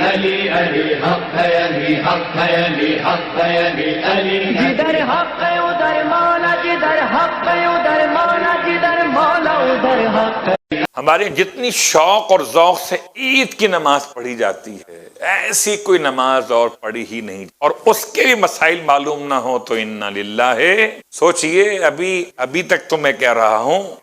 علی علی حق ہے، علی حق ہے، علی حق ہے، علی علی جدھر حق ہے ادھر مولا، جدھر حق ہے ادھر مولا، جدھر مولا ادھر حق ہے۔ ہمارے جتنی شوق اور ذوق سے عید کی نماز پڑھی جاتی ہے، ایسی کوئی نماز اور پڑھی ہی نہیں، اور اس کے بھی مسائل معلوم نہ ہو تو انا للہ ہے۔ سوچئے ابھی تک تو میں کہہ رہا ہوں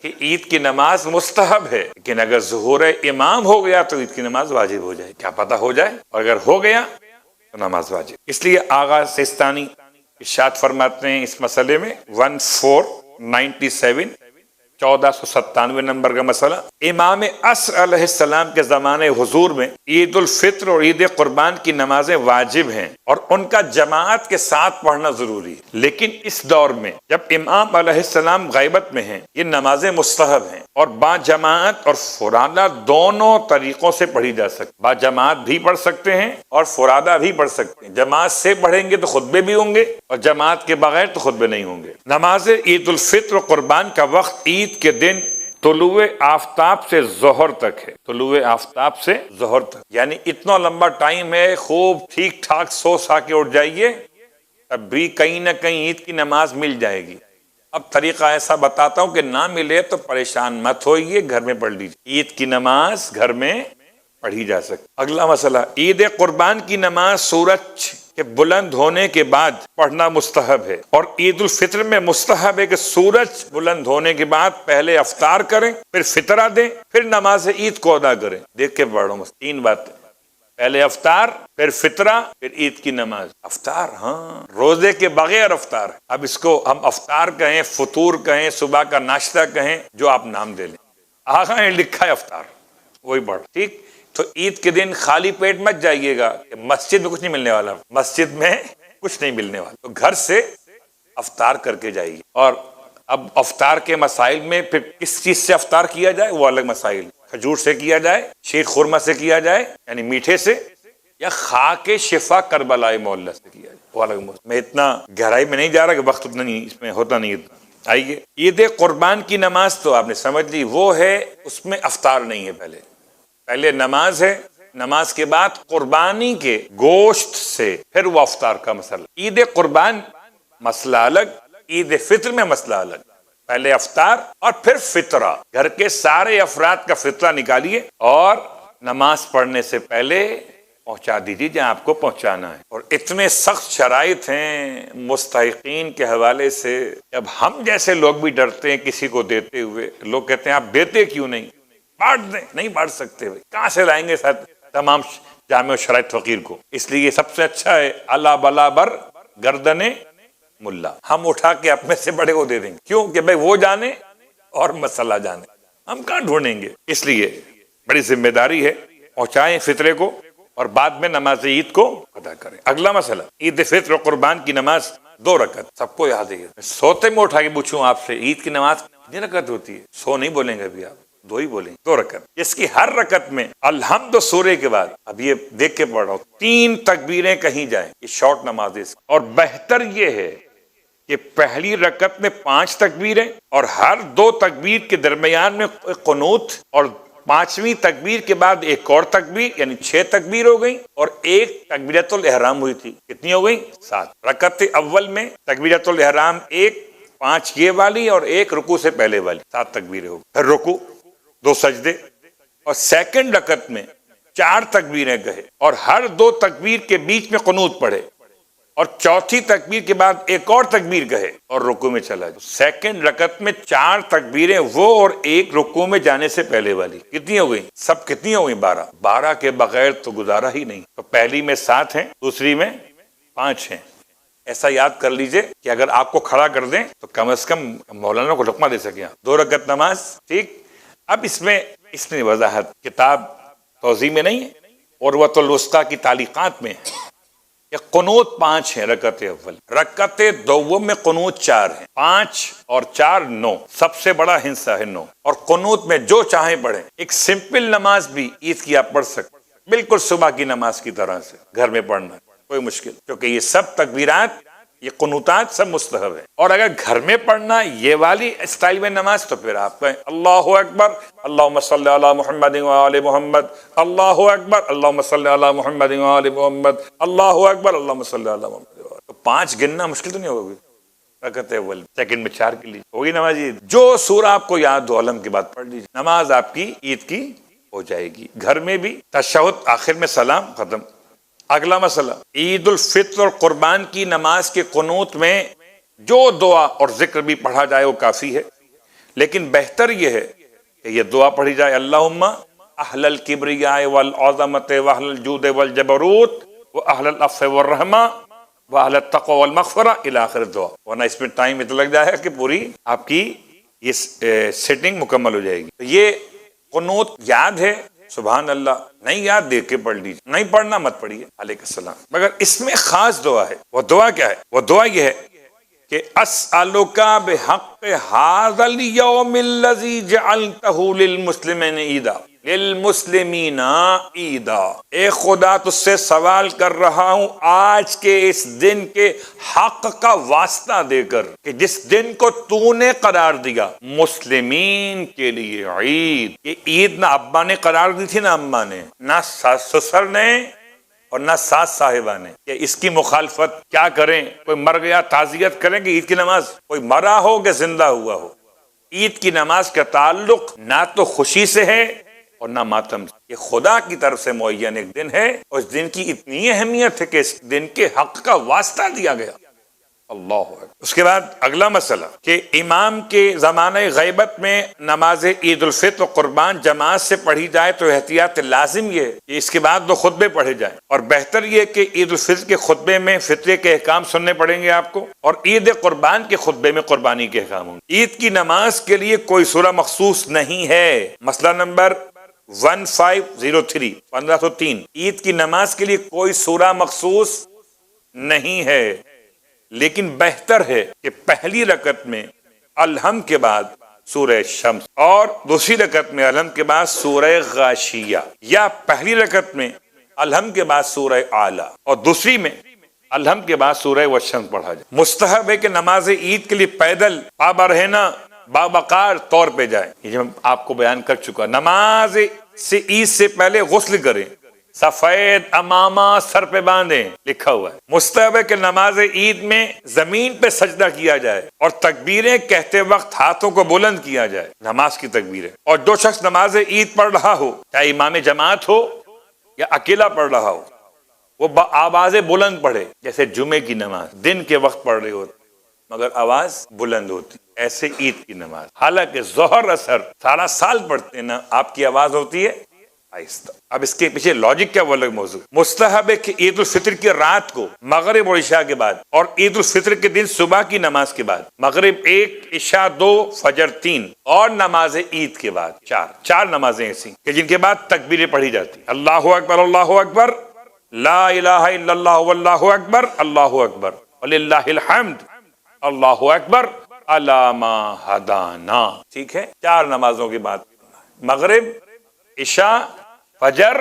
کہ عید کی نماز مستحب ہے، لیکن اگر ظہور امام ہو گیا تو عید کی نماز واجب ہو جائے، کیا پتہ ہو جائے، اور اگر ہو گیا تو نماز واجب۔ اس لیے آغا سیستانی ارشاد فرماتے ہیں اس مسئلے میں 1497 1497 نمبر کا مسئلہ، امام عصر علیہ السلام کے زمانے حضور میں عید الفطر اور عید قربان کی نمازیں واجب ہیں اور ان کا جماعت کے ساتھ پڑھنا ضروری ہے، لیکن اس دور میں جب امام علیہ السلام غیبت میں ہیں یہ نمازیں مستحب ہیں اور با جماعت اور فرادہ دونوں طریقوں سے پڑھی جا سکتی، با جماعت بھی پڑھ سکتے ہیں اور فرادہ بھی پڑھ سکتے ہیں، جماعت سے پڑھیں گے تو خطبے بھی ہوں گے اور جماعت کے بغیر تو خطبے نہیں ہوں گے۔ نماز عید الفطر و قربان کا وقت عید کے دن طلوع آفتاب سے ظہر تک ہے، طلوع آفتاب سے ظہر تک، یعنی اتنا لمبا ٹائم ہے، خوب ٹھیک ٹھاک سو سا کے اٹھ جائیے تب بھی کہیں نہ کہیں عید کی نماز مل جائے گی۔ اب طریقہ ایسا بتاتا ہوں کہ نہ ملے تو پریشان مت ہوئیے، گھر میں پڑھ لیجیے، عید کی نماز گھر میں پڑھی جا سکتی۔ اگلا مسئلہ، عید قربان کی نماز سورج کہ بلند ہونے کے بعد پڑھنا مستحب ہے، اور عید الفطر میں مستحب ہے کہ سورج بلند ہونے کے بعد پہلے افطار کریں، پھر فطرہ دیں، پھر نماز عید کو ادا کریں۔ دیکھ کے پڑھو، تین باتیں، پہلے افطار، پھر فطرہ، پھر عید کی نماز۔ افطار، ہاں، روزے کے بغیر افطار، اب اس کو ہم افطار کہیں، فطور کہیں، صبح کا ناشتہ کہیں، جو آپ نام دے لیں، آگاہ نے لکھا ہے افطار، وہی پڑھ، ٹھیک۔ تو عید کے دن خالی پیٹ مت جائیے گا، مسجد میں کچھ نہیں ملنے والا، مسجد میں کچھ نہیں ملنے والا، تو گھر سے افطار کر کے جائیے۔ اور اب افطار کے مسائل میں پھر کس چیز سے افطار کیا جائے وہ الگ مسائل، کھجور سے کیا جائے، شیر خورما سے کیا جائے یعنی میٹھے سے، یا خاک شفا کربلا معلی سے کیا جائے، وہ الگ مسئلہ۔ میں اتنا گہرائی میں نہیں جا رہا کہ وقت اتنا نہیں، اس میں ہوتا نہیں اتنا۔ آئیے، عید قربان کی نماز تو آپ نے سمجھ لی، وہ ہے اس میں افطار نہیں ہے، پہلے نماز ہے، نماز کے بعد قربانی کے گوشت سے پھر وہ افطار کا مسئلہ۔ عید قربان مسئلہ الگ، عید فطر میں مسئلہ الگ، پہلے افطار اور پھر فطرہ۔ گھر کے سارے افراد کا فطرہ نکالیے اور نماز پڑھنے سے پہلے پہنچا دیجیے جہاں آپ کو پہنچانا ہے۔ اور اتنے سخت شرائط ہیں مستحقین کے حوالے سے، اب ہم جیسے لوگ بھی ڈرتے ہیں کسی کو دیتے ہوئے، لوگ کہتے ہیں آپ دیتے کیوں نہیں، بانٹ دیں، نہیں بانٹ سکتے، کہاں سے لائیں گے ساتھ تمام جامع و شرائط فقیر کو؟ اس لیے سب سے اچھا ہے اللہ بلا بر گردن ملا، ہم اٹھا کے اپنے سے بڑے کو دے دیں گے، کیوں کہ بھائی وہ جانے اور مسئلہ جانے، ہم کہاں ڈھونڈیں گے؟ اس لیے بڑی ذمہ داری ہے، پہنچائیں فطرے کو اور بعد میں نماز عید کو ادا کریں۔ اگلا مسئلہ، عید فطر و قربان کی نماز 2 رکعت، سب کو یاد ہے۔ سوتے میں اٹھا کے پوچھوں آپ سے، عید کی نماز کتنی رکعت ہوتی ہے؟ 100 نہیں بولیں گے ابھی آپ، 2 ہی بولیں، 2 رکعت، جس کی ہر رکعت میں الحمد سورے کے بعد، اب یہ دیکھ کے پڑھ رہا ہوں، 3 تکبیریں کہیں جائیں، یہ شارٹ نماز ہے، اور بہتر یہ ہے کہ پہلی رکعت میں 5 تکبیریں اور ہر 2 تکبیر کے درمیان میں قنوت، اور 5ویں تکبیر کے بعد ایک اور تکبیر، یعنی 6 تکبیر ہو گئی، اور 1 تکبیرۃ الاحرام ہوئی تھی، کتنی ہو گئی؟ 7۔ رکعت اول میں تکبیرۃ الاحرام 1، 5 یہ والی اور 1 رکوع سے پہلے والی، 7 تکبیریں ہو گئی، پھر رکوع، 2 سجدے، اور سیکنڈ رکعت میں 4 تکبیریں کہے اور ہر 2 تکبیر کے بیچ میں قنوت پڑھے، اور چوتھی تکبیر کے بعد ایک اور تکبیر کہے اور رکوع میں چلا جائے۔ سیکنڈ رکعت میں 4 تکبیریں وہ اور 1 رکوع میں جانے سے پہلے والی، کتنی ہو گئی؟ سب کتنی ہو گئی؟ 12۔ 12 کے بغیر تو گزارا ہی نہیں۔ تو پہلی میں 7 ہیں، دوسری میں 5 ہیں۔ ایسا یاد کر لیجئے کہ اگر آپ کو کھڑا کر دیں تو کم از کم مولانا کو لقمہ دے سکیں۔ 2 رکعت نماز، ٹھیک۔ اب اس میں وضاحت کتاب توضیح میں نہیں ہے، عروۃ الوثقیٰ کی تعلیقات میں ہے کہ قنوت 5 ہیں رکعت اول، رکعت دوم میں قنوت 4 ہیں، 5 اور 4 9، سب سے بڑا حصہ ہے 9، اور قنوت میں جو چاہیں پڑھیں۔ ایک سمپل نماز بھی عید کی آپ پڑھ سکتے، بالکل صبح کی نماز کی طرح سے گھر میں پڑھنا، کوئی مشکل، کیونکہ یہ سب تکبیرات یہ قنوتات سب مستحب ہے. اور اگر گھر میں پڑھنا یہ والی اسٹائل میں نماز تو پھر آپ کہیں اللہ اکبر اللہم صلی علی محمد وآل محمد، اللہ اکبر اللہم صلی علی محمد وآل محمد، اللہ اکبر اللہم صلی علی محمد. تو 5 گننا مشکل تو نہیں ہوگی رکعت اول سیکنڈ میں 4 کے لیے ہوگی نماز عید. جو سورہ آپ کو یاد ہو علم کے بعد پڑھ لیجیے، نماز آپ کی عید کی ہو جائے گی. گھر میں بھی تشہد آخر میں سلام ختم. اگلا مسئلہ، عید الفطر اور قربان کی نماز کے قنوت میں جو دعا اور ذکر بھی پڑھا جائے وہ کافی ہے، لیکن بہتر یہ ہے کہ یہ دعا پڑھی جائے اللہم اہل الکبریاء والعظمت واہل الجود والجبروت واہل العفو والرحمہ واہل التقوی والمغفرہ الی آخر دعا. ورنہ اس میں ٹائم اتنا لگ جائے گا کہ پوری آپ کی یہ سیٹنگ مکمل ہو جائے گی. تو یہ قنوت یاد ہے سبحان اللہ، نہیں یاد دیکھ کے پڑھ لیجیے، نہیں پڑھنا مت پڑھیے علیہ السلام. مگر اس میں خاص دعا ہے. وہ دعا کیا ہے؟ وہ دعا یہ ہے کہ اسألک بحق ھذا اليوم الذی جعلتہ للمسلمین عیدا للمسلمین عیدا. اے خدا تجھ سے سوال کر رہا ہوں آج کے اس دن کے حق کا واسطہ دے کر کہ جس دن کو تو نے قرار دیا مسلمین کے لیے عید. یہ عید نہ ابا نے قرار دی تھی نہ اماں نے، نہ سسر نے اور نہ ساس صاحبہ نے کہ اس کی مخالفت کیا کریں. کوئی مر گیا تعزیت کریں کہ عید کی نماز، کوئی مرا ہو کہ زندہ ہوا ہو. عید کی نماز کا تعلق نہ تو خوشی سے ہے اور نہ ماتم سے. یہ خدا کی طرف سے معین ایک دن ہے اور اس دن کی اتنی اہمیت ہے کہ اس دن کے حق کا واسطہ دیا گیا. اللہ اکبر. اس کے بعد اگلا مسئلہ کہ امام کے زمانہ غیبت میں نماز عید الفطر و قربان جماعت سے پڑھی جائے تو احتیاط لازم یہ ہے کہ اس کے بعد 2 خطبے پڑھے جائیں، اور بہتر یہ کہ عید الفطر کے خطبے میں فطرے کے احکام سننے پڑیں گے آپ کو، اور عید قربان کے خطبے میں قربانی کے احکام ہوں. عید کی نماز کے لیے کوئی سورہ مخصوص نہیں ہے. مسئلہ نمبر 1503 1503 عید کی نماز کے لیے کوئی سورہ مخصوص نہیں ہے، لیکن بہتر ہے کہ پہلی رکعت میں الحم کے بعد سورہ شمس اور دوسری رکعت میں الحم کے بعد سورہ غاشیہ، یا پہلی رکعت میں الحم کے بعد سورہ اعلیٰ اور دوسری میں الحم کے بعد سورہ والشمس پڑھا جائے. مستحب ہے کہ نماز عید کے لیے پیدل پابا رہنا باوقار طور پہ جائے. یہ جو آپ کو بیان کر چکا، نماز سے عید سے پہلے غسل کریں، سفید امامہ سر پہ باندھیں، لکھا ہوا ہے. مستحب ہے کہ نماز عید میں زمین پہ سجدہ کیا جائے اور تکبیریں کہتے وقت ہاتھوں کو بلند کیا جائے، نماز کی تکبیریں. اور جو شخص نماز عید پڑھ رہا ہو، چاہے امام جماعت ہو یا اکیلا پڑھ رہا ہو، وہ آواز بلند پڑھے. جیسے جمعے کی نماز دن کے وقت پڑھ رہے ہوتے مگر آواز بلند ہوتی، ایسے عید کی نماز. حالانکہ ظہر اثر سارا سال پڑھتے نا، آپ کی آواز ہوتی ہے آہستہ. اب اس کے پیچھے لاجک کیا وہ الگ موضوع. مستحب ہے کہ عید الفطر کی رات کو مغرب اور عشاء کے بعد اور عید الفطر کے دن صبح کی نماز کے بعد مغرب 1 عشاء 2 فجر 3 اور نماز عید کے بعد 4 نمازیں ایسی کہ جن کے بعد تکبیریں پڑھی جاتی. اللہ اکبر لا الہ الا اللہ واللہ اکبر اللہ اکبر وللہ الحمد اللہ اکبر علی ما ہدانا. ٹھیک ہے، 4 نمازوں کے بعد مغرب عشاء فجر.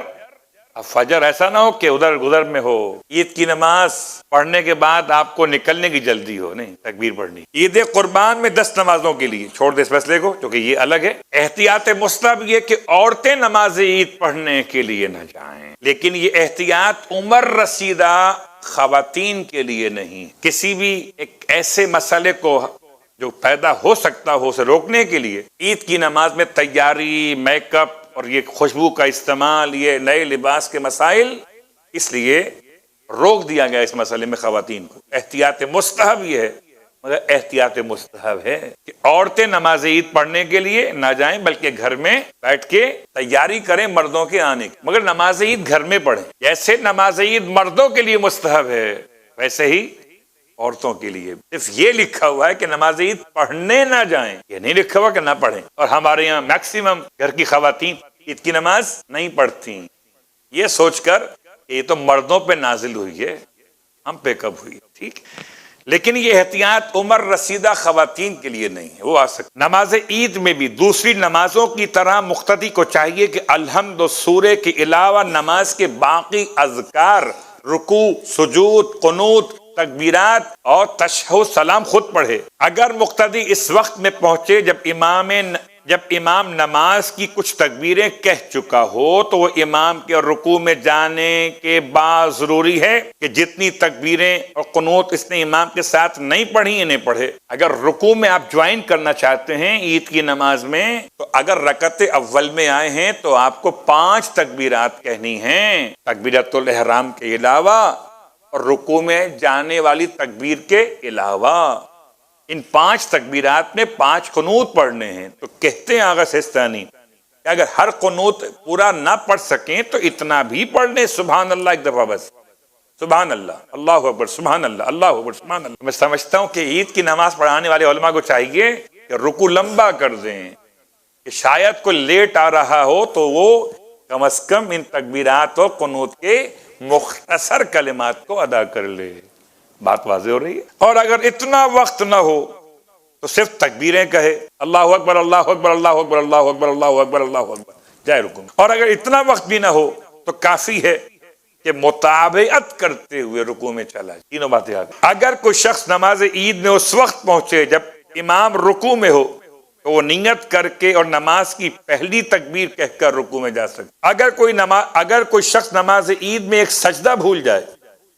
اب فجر ایسا نہ ہو کہ ادھر میں ہو. عید کی نماز پڑھنے کے بعد آپ کو نکلنے کی جلدی ہو، نہیں تکبیر پڑھنی. عید قربان میں 10 نمازوں کے لیے چھوڑ دے اس فیصلے کو کیونکہ یہ الگ ہے. احتیاط مستحب یہ کہ عورتیں نماز عید پڑھنے کے لیے نہ جائیں، لیکن یہ احتیاط عمر رسیدہ خواتین کے لیے نہیں. کسی بھی ایک ایسے مسئلے کو جو پیدا ہو سکتا ہو اسے روکنے کے لیے عید کی نماز میں تیاری، میک اپ اور یہ خوشبو کا استعمال، یہ نئے لباس کے مسائل، اس لیے روک دیا گیا اس مسئلے میں خواتین کو. احتیاط مستحب یہ ہے، مگر احتیاط مستحب ہے کہ عورتیں نماز عید پڑھنے کے لیے نہ جائیں بلکہ گھر میں بیٹھ کے تیاری کریں مردوں کے آنے کی. مگر نماز عید گھر میں پڑھیں. جیسے نماز عید مردوں کے لیے مستحب ہے ویسے ہی عورتوں کے لیے. صرف یہ لکھا ہوا ہے کہ نماز عید پڑھنے نہ جائیں، یہ نہیں لکھا ہوا کہ نہ پڑھیں. اور ہمارے یہاں میکسیمم گھر کی خواتین عید کی نماز نہیں پڑھتی، یہ سوچ کر کہ یہ تو مردوں پہ نازل ہوئی ہے، ہم پہ کب ہوئی. ٹھیک، لیکن یہ احتیاط عمر رسیدہ خواتین کے لیے نہیں ہے، وہ آ سکتی. نماز عید میں بھی دوسری نمازوں کی طرح مقتدی کو چاہیے کہ الحمد و سورے کے علاوہ نماز کے باقی اذکار، رکوع، سجود، قنوت تکبیرات اور تشہد سلام خود پڑھے۔ اگر مقتدی اس وقت میں پہنچے جب امام نماز کی کچھ تکبیریں کہہ چکا ہو تو وہ امام کے رکوع میں جانے کے بعد ضروری ہے کہ جتنی تکبیریں اور قنوت اس نے امام کے ساتھ نہیں پڑھی انہیں پڑھے۔ اگر رکوع میں آپ جوائن کرنا چاہتے ہیں عید کی نماز میں تو اگر رکعت اول میں آئے ہیں تو آپ کو 5 تکبیرات کہنی ہیں، تکبیرۃ الاحرام کے علاوہ اور رکوع میں جانے والی تکبیر کے علاوہ۔ ان 5 تکبیرات میں 5 قنوت پڑھنے ہیں۔ تو کہتے ہیں آغا سیستانی کہ اگر ہر قنوت پورا نہ پڑھ سکیں تو اتنا بھی پڑھ لیں، سبحان اللہ ایک دفعہ بس، سبحان اللہ، اللہ اکبر، سبحان اللہ، اللہ اکبر، سبحان اللہ۔ میں سمجھتا ہوں کہ عید کی نماز پڑھانے والے علماء کو چاہیے کہ رکوع لمبا کر دیں، کہ شاید کوئی لیٹ آ رہا ہو تو وہ کم از کم ان تکبیرات اور قنوت کے مختصر کلمات کو ادا کر لے۔ بات واضح ہو رہی ہے؟ اور اگر اتنا وقت نہ ہو تو صرف تکبیریں کہے، اللہ اکبر، اللہ اکبر، اللہ اکبر، اللہ اکبر، اللہ اکبر، اللہ اکبر، جائے رکوع میں۔ اور اگر اتنا وقت بھی نہ ہو تو کافی ہے کہ متابعت کرتے ہوئے رکوع میں چلا جائے۔ تینوں باتیں آ گئی۔ اگر کوئی شخص نماز عید میں اس وقت پہنچے جب امام رکوع میں ہو تو وہ نیت کر کے اور نماز کی پہلی تکبیر کہہ کر رکوع میں جا سکتا۔ اگر کوئی شخص نماز عید میں ایک سجدہ بھول جائے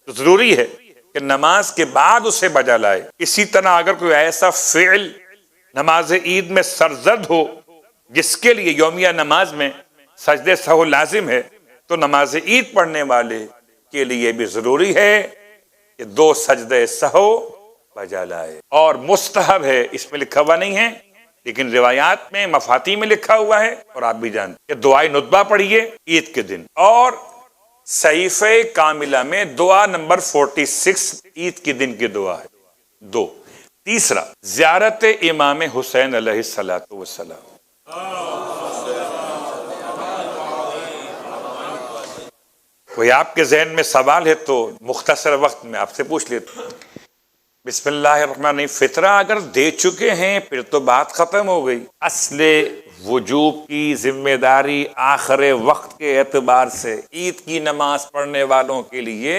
تو ضروری ہے کہ نماز کے بعد اسے بجا لائے۔ اسی طرح اگر کوئی ایسا فعل نماز عید میں سرزد ہو جس کے لیے یومیہ نماز میں سجدے سہو لازم ہے تو نماز عید پڑھنے والے کے لیے بھی ضروری ہے کہ 2 سجدے سہو بجا لائے۔ اور مستحب ہے، اس میں لکھا ہوا نہیں ہے لیکن روایات میں مفاتی میں لکھا ہوا ہے اور آپ بھی جانتے ہیں کہ دعائے ندبہ پڑھیے عید کے دن۔ اور صحیفہ کاملہ میں دعا نمبر 46 عید کے دن کی دعا ہے۔ 2، تیسرا زیارت امام حسین علیہ الصلوۃ والسلام۔ کوئی آپ کے ذہن میں سوال ہے تو مختصر وقت میں آپ سے پوچھ لیتا ہوں۔ بسم اللہ الرحمن الرحیم۔ فطرہ اگر دے چکے ہیں پھر تو بات ختم ہو گئی۔ اصل وجوب کی ذمہ داری آخر وقت کے اعتبار سے عید کی نماز پڑھنے والوں کے لیے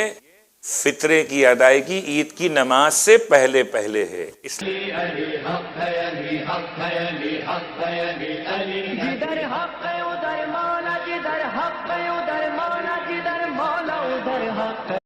فطرے کی ادائیگی عید کی نماز سے پہلے ہے، اس لیے جدھر حق ادھر مولا، جدھر حق ادھر مولا، جدھر مولا ادھر حق